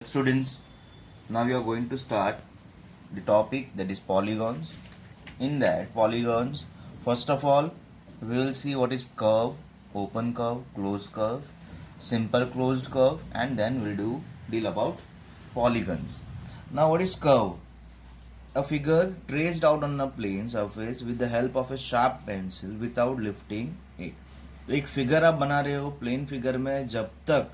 Students, now we are going to start the topic that is polygons. In that polygons, first of all, we will see what is curve, open curve, closed curve, simple closed curve, and then we'll deal about polygons. Now, what is curve? A figure traced out on a plane surface with the help of a sharp pencil without lifting it. तो एक figure आप बना रहे हो plane figure में, जब तक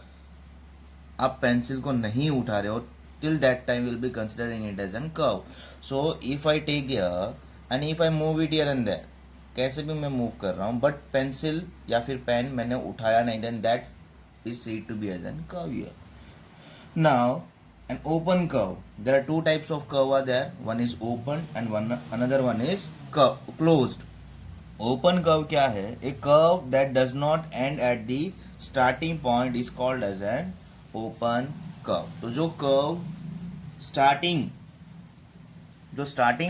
आप पेंसिल को नहीं उठा रहे हो, till that time will be considering it as an curve. So if I take here and if I move it here and there, कैसे भी मैं मूव कर रहा हूँ बट पेंसिल या फिर पेन मैंने उठाया नहीं, then that is said to be as an curve here. Now an open curve, there are two types of curve are there. One is open and another one is closed. Open curve क्या है? A curve that does not end at the starting point is called as an open curve. तो जो curve starting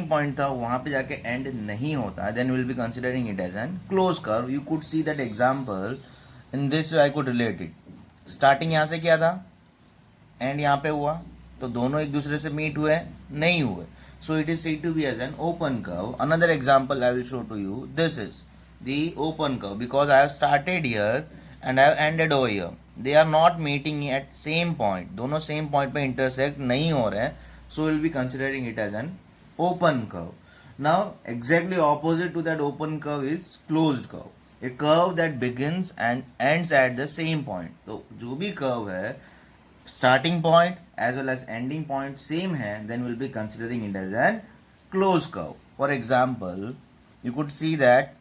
point था वहां पे जाके and नहीं होता, then will be considering it as an close curve. You could see that example in this way. I could relate it. Starting यहां से किया था, एंड यहाँ पे हुआ, तो दोनों एक दूसरे से मीट हुए नहीं हुए. So it is said to be as an open curve. Another example I will show to you. This is the open curve because I have started here and I have ended over here. They are not meeting at same point. दोनों same point पे intersect नहीं हो रहे हैं. So we'll be considering it as an open curve. Now exactly opposite to that open curve is closed curve. A curve that begins and ends at the same point. तो जो भी curve है, starting point as well as ending point same है, then we'll be considering it as an closed curve. For example, you could see that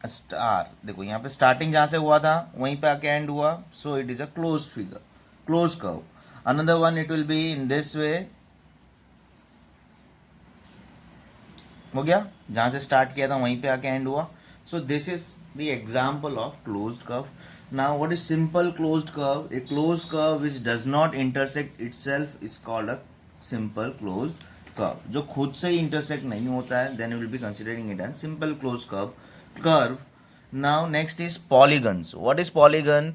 a star, देखो यहाँ पे starting जहाँ से हुआ था वहीं पे आके end हुआ, so it is a closed figure, closed curve. Another one, it will be in this way. हो गया, जहाँ से start किया था वहीं पे आके end हुआ. So this is the example of closed curve. Now what is simple closed curve? A closed curve which does not intersect itself is called a simple closed curve. जो खुद से ही intersect नहीं होता है, then we will be considering it as simple closed curve. Now next is polygons. What is polygon?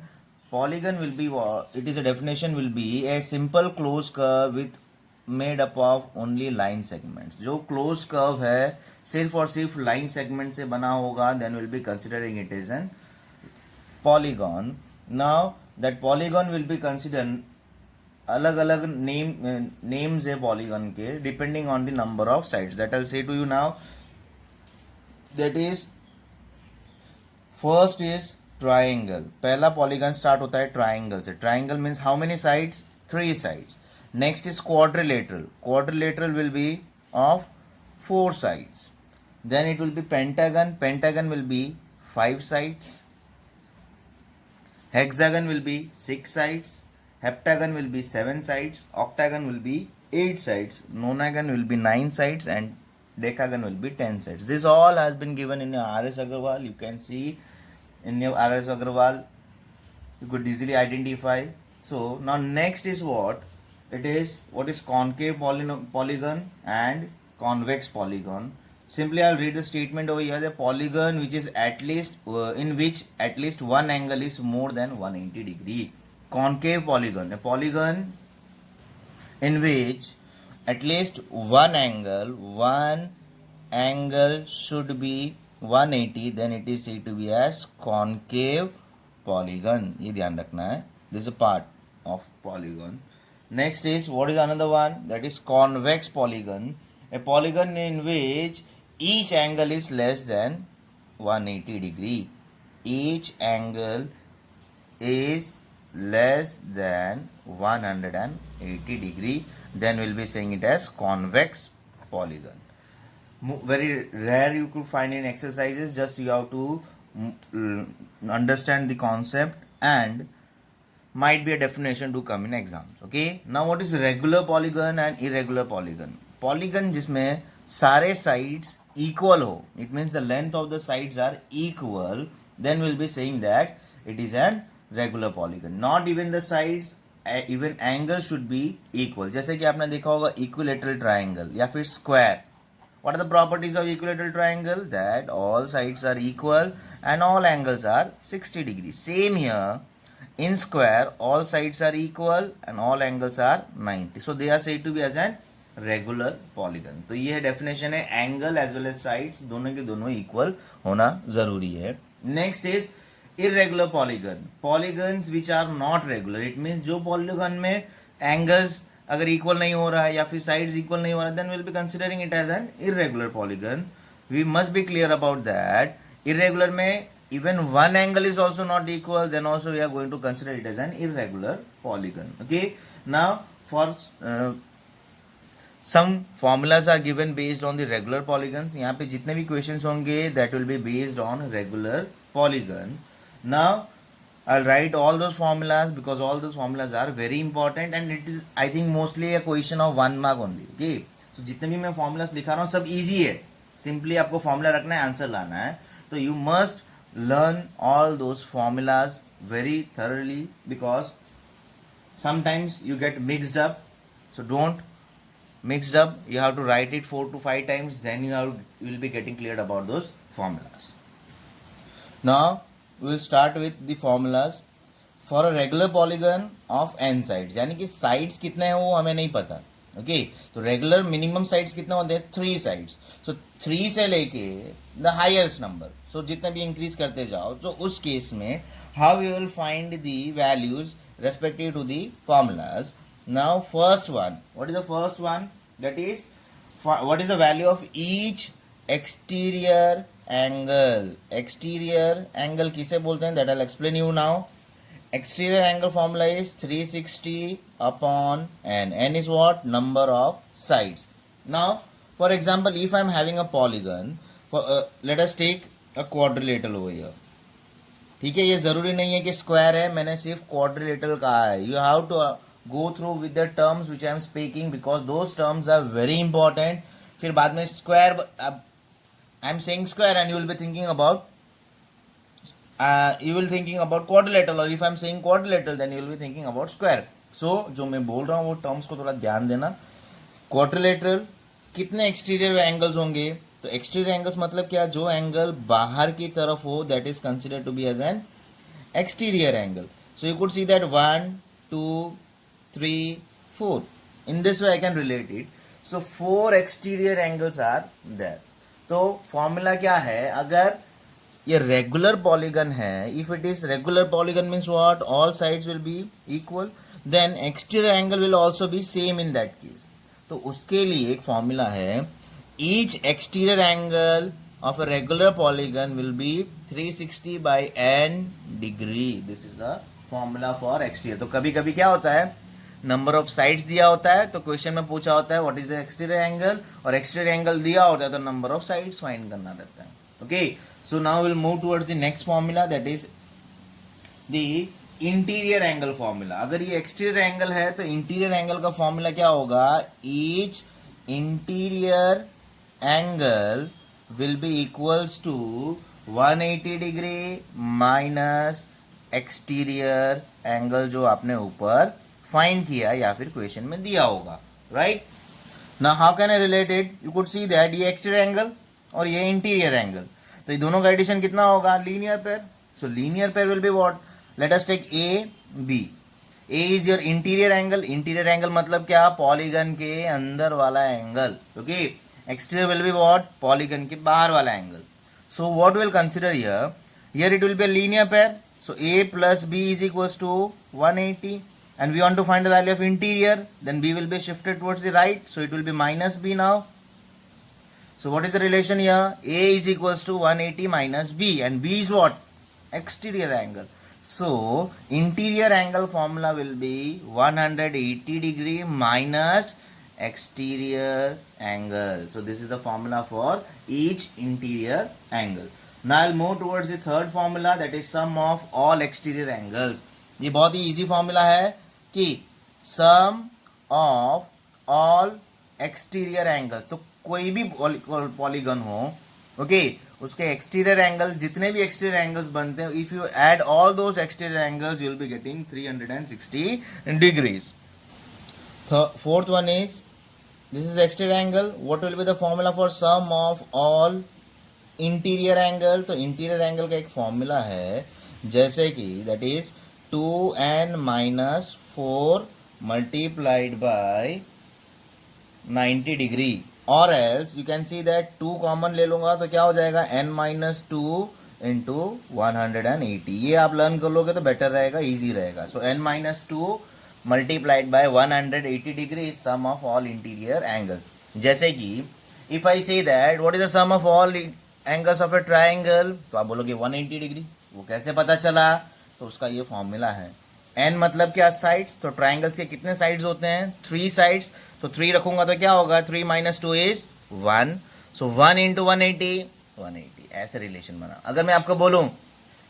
Polygon will be, it is a definition will be a simple closed curve with made up of only line segments. जो closed curve है सिर्फ और सिर्फ line segment से बना होगा, then we will be considering it as an polygon. Now that polygon will be considered, अलग अलग names है polygon के depending on the number of sides. That I'll say to you now. That is, first is triangle. पहला polygon start होता है triangle से. Triangle means how many sides? 3 sides. Next is quadrilateral. Quadrilateral will be of 4 sides. Then it will be pentagon. Pentagon will be 5 sides. Hexagon will be 6 sides. Heptagon will be 7 sides. Octagon will be 8 sides. Nonagon will be 9 sides. And decagon will be 10 sides. This all has been given in your R.S. Agarwal. You can see in your R.S. Agarwal. You could easily identify. So now next is what? It is what is concave polygon and convex polygon. Simply I'll read the statement over here. The polygon which is at least in which at least one angle is more than 180 degree. Concave polygon, a polygon in which at least one angle should be 180, then it is said to be as concave polygon. ये ध्यान रखना है. This is a part of polygon. Next is what is another one? That is convex polygon. A polygon in which each angle is less than 180 degree. Each angle is less than 180 degree. Then we'll be saying it as convex polygon. Very rare you could find in exercises. Just you have to understand the concept and might be a definition to come in exams. Okay. Now what is regular polygon and irregular polygon? Polygon जिसमें सारे sides equal हो, it means the length of the sides are equal, then we'll be saying that it is an regular polygon. Not even the sides, even angles should be equal. जैसे कि आपने देखा होगा equilateral triangle या फिर square. What are the properties of equilateral triangle? That all sides are equal and all angles are 60 degrees. Same here. in square all sides are equal and all angles are 90, so they are said to be as an regular polygon. तो ये है definition है, angle as well as sides दोनों के दोनों equal होना जरूरी है. Next is irregular polygon. Polygons which are not regular, it means जो पॉलीगन में एंगल्स अगर इक्वल नहीं हो रहा है या फिर साइड्स इक्वल नहीं हो रहा है, then will be considering it as an irregular polygon. We must be clear about that. Irregular में even one angle is also not equal, then also we are going to consider it as an irregular polygon. Okay, now for some formulas are given based on the regular polygons. यहाँ पे जितने भी questions होंगे that will be based on regular polygon. Now I'll write all those formulas because all those formulas are very important and it is I think mostly a question of 1 mark only. Okay, so जितने भी मैं formulas लिखा रहा हूँ सब easy है, simply आपको formula रखना है, आंसर लाना है. तो you must learn all those formulas very thoroughly because sometimes you get mixed up, so don't mixed up. You have to write it 4 to 5 times, then you will be getting cleared about those formulas. Now we will start with the formulas for a regular polygon of n sides. यानी कि sides कितने हैं वो हमें नहीं पता. Okay, तो regular minimum sides कितने होते हैं, 3 साइड्स. सो 3 से लेके द हाईएस्ट नंबर, सो जितने भी इंक्रीज करते जाओ, तो उस केस में how you will find the values respective to the formulas. Now first one, what is the first one, that is what is the value of each exterior angle. Exterior angle किसे बोलते हैं, that I will explain you now. Exterior angle formula is 360 upon n. N is what? Number of sides. Now, for example, if I am having a polygon, let us take a quadrilateral over here. ठीक है, ये ज़रूरी नहीं है कि square है, मैंने सिर्फ क्वाड्रिलेटरल कहा है. You have to go through with the terms which I am speaking because those terms are very important. फिर बाद में square, I am saying square and you will be thinking about you will thinking about quadrilateral, or if I am saying quadrilateral then you will be thinking about square. So जो मैं बोल रहा हूँ वो terms को थोड़ा ध्यान देना. क्वाड्रिलेटरल कितने एक्सटीरियर एंगल्स होंगे, तो एक्सटीरियर एंगल्स मतलब क्या, जो एंगल बाहर की तरफ हो that is considered to be as an exterior angle. So you could see that 1 2 3 4 in this way I can relate it. So 4 exterior angles are there. तो फॉर्मूला क्या है, अगर ये रेगुलर पॉलीगन है, if it is regular polygon means what, all sides will be equal, then exterior angle will also be same in that case. तो उसके लिए एक फॉर्मूला है, each exterior angle of a regular polygon will be 360 by n degree. This is the formula for exterior. तो कभी कभी क्या होता है, नंबर ऑफ साइड्स दिया होता है, तो क्वेश्चन में पूछा होता है what is the exterior angle, और एक्सटीरियर एंगल दिया होता है तो नंबर ऑफ साइड्स फाइंड करना रहता है. Okay, so now we'll move towards the next formula, that is the interior angle formula. अगर ये exterior angle है तो interior angle का formula क्या होगा, each interior angle will be equals to 180 degree minus exterior angle जो आपने ऊपर फाइंड किया या फिर क्वेश्चन में दिया होगा, right? Now how can I relate it? You could see that ये exterior angle और ये interior angle, तो ये दोनों का एडिशन कितना होगा, linear pair. So linear pair will be what, let us take A B. A is your interior angle. Interior angle मतलब क्या, पॉलीगन के अंदर वाला angle. Okay, exterior will be what, polygon के बाहर वाला angle. So what will consider here, here it will be a linear pair. So A plus B is equals to 180 and we want to find the value of interior, then b will be shifted towards the right, so it will be minus b now. So what is the relation here? A is equals to 180 minus B, and B is what? Exterior angle. So interior angle formula will be 180 degree minus exterior angle. So this is the formula for each interior angle. Now I'll move towards the third formula, that is sum of all exterior angles. ये बहुत ही easy formula है कि sum of all exterior angles. तो कोई भी polygon हो, okay, उसके exterior angle, जितने भी एक्सटीरियर एंगल्स बनते हैं, if you add all those exterior angles you will be getting 360 degrees. Fourth one is, this is exterior angle. What will be the formula for sum of all interior angle. तो interior angle का एक formula है, जैसे कि that is 2n minus 4 multiplied by 90 degree, और else you can see that 2 common ले लूंगा तो क्या हो जाएगा n माइनस 2 इंटू 180. ये आप लर्न कर लोगे तो बेटर रहेगा, इजी रहेगा. So n minus 2 multiplied by 180 degree is sum of all interior angle. जैसे कि if I say that what is the sum of all angles of a triangle, तो आप बोलोगे 180 डिग्री. वो कैसे पता चला? तो उसका ये फॉर्मूला है. n मतलब क्या? साइड्स. तो ट्राइंगल्स के कितने साइड्स होते हैं? 3 साइड्स. तो 3 रखूंगा तो क्या होगा? 3 माइनस 2 इज 1. सो 1 इंटू 180, ऐसे रिलेशन बना. अगर मैं आपको बोलूं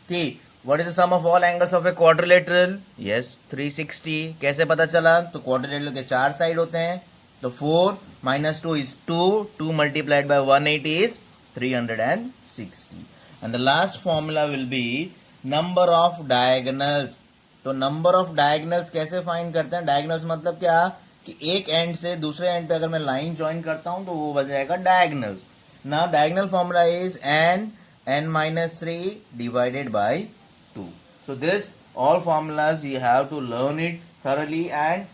कि what is the sum of all angles of a quadrilateral, yes 360. कैसे पता चला? तो क्वाड्रिलेटरल के 4 साइड होते हैं. तो 4 minus 2 is 2 multiplied by 180 is 360. And the last formula will be number of diagonals. तो नंबर ऑफ डायगोनल्स कैसे फाइंड करते हैं? डायगोनल्स मतलब क्या कि एक एंड से दूसरे एंड पे अगर मैं लाइन ज्वाइन करता हूं तो वो बन जाएगा diagonals. Now diagonal formula is n minus 3 divided by 2. So this all formulas you have to learn it thoroughly, and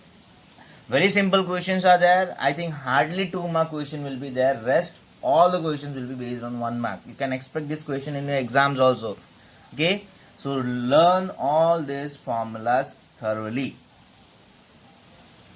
very simple questions are there. I think hardly 2 mark question will be there. Rest all the questions will be based on 1 mark. You can expect this question in your exams also. Okay, so learn all these formulas thoroughly.